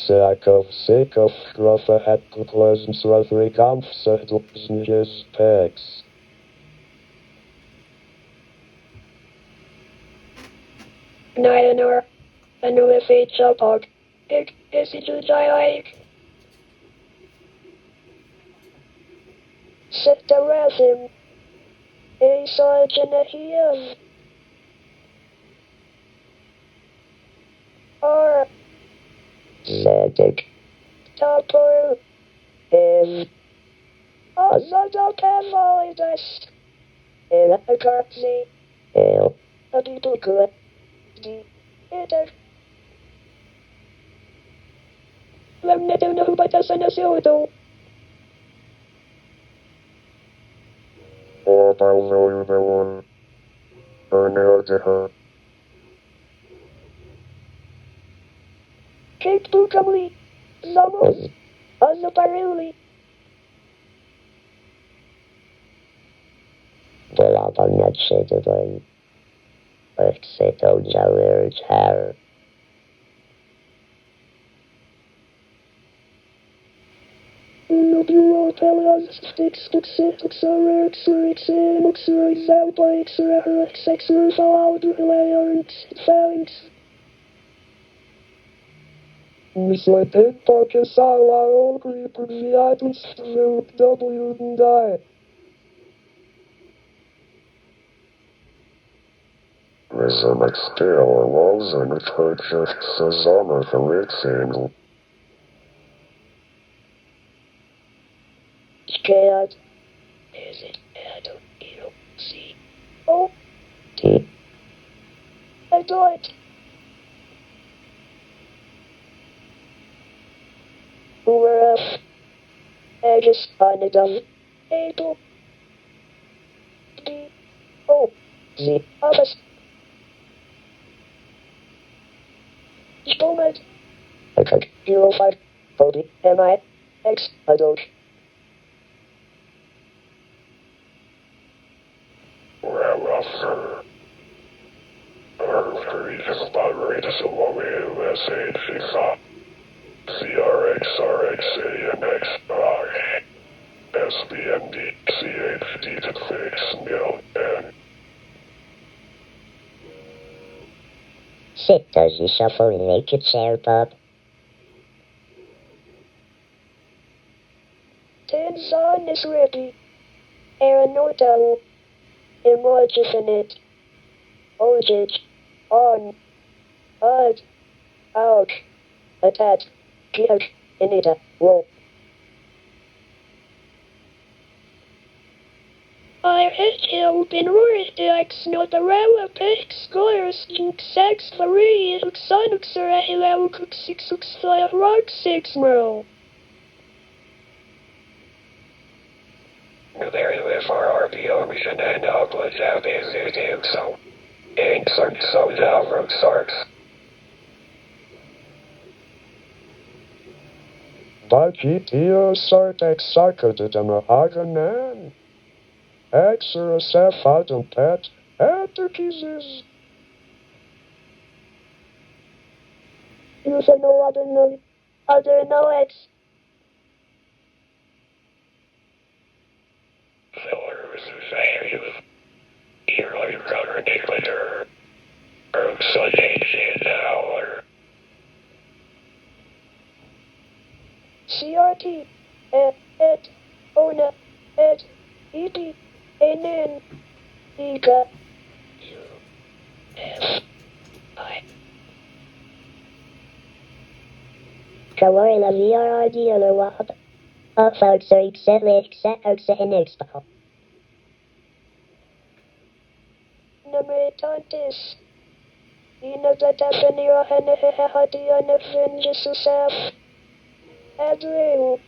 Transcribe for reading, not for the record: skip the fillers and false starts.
Sick of gruffe etkelkleuzen rotary kampfzettelsniges pegs. Nijdenor, en nu is iets zo pak. Ik is iets uiteindelijk. Zet de resim. Ik zal het in hier. Or. Zet ik. Topper. Also dat hemalides. In a curtsy. El. A people good. Die. It. Let me know who but us and a pseudo. Over the one. Another. Kate Bukamli. Zamos. Also paruli. Delapan net zitten erin. Ik zit ook zo weer het haar. No bureau pelas sticks xer example xer fallout layers phalanx. Mislet het pakje sala og creeper viatens W en die. We zijn met scale walls en het hurtje sazamer van Rikshandel. Scared. Is it L-E-O-C? Oh, T. I thought. Where else? I just find it on Apple. D. O. Z. Others. Spomit. Okay. 05. 40. MI. X. Adult. Officer. Readers Barbados along USA CRX RXA and XR SBMD CHD to fix nil and Zit does je shuffle in een chair pub? Turns on is ready. Aaron Nortel. Emerges in it. Origin. On. Out. Out. Attack. Kick. Inita. Roll. I hit you in Rorix, not the railway pick, scores, sex, three, sonics, or a hill, cook 6, rock 6, merle. Very live for RPO mission and uploads out there so and so down from Sarks. Bagitio Sartex Sarkadama Haganan. Extra Sapphire Pet after kisses. You said no other X. Fillers values. Early brother Nickleter. Sunday in hour. CRT. Et. Ona. Et. ET. NN. Ika. I. Gewoon la VR dealer wat. Upvoud zo ik zet ook ze in expo. Nummer tantis. Ina zata penira hene hati ane fin jesusaf. Adreu.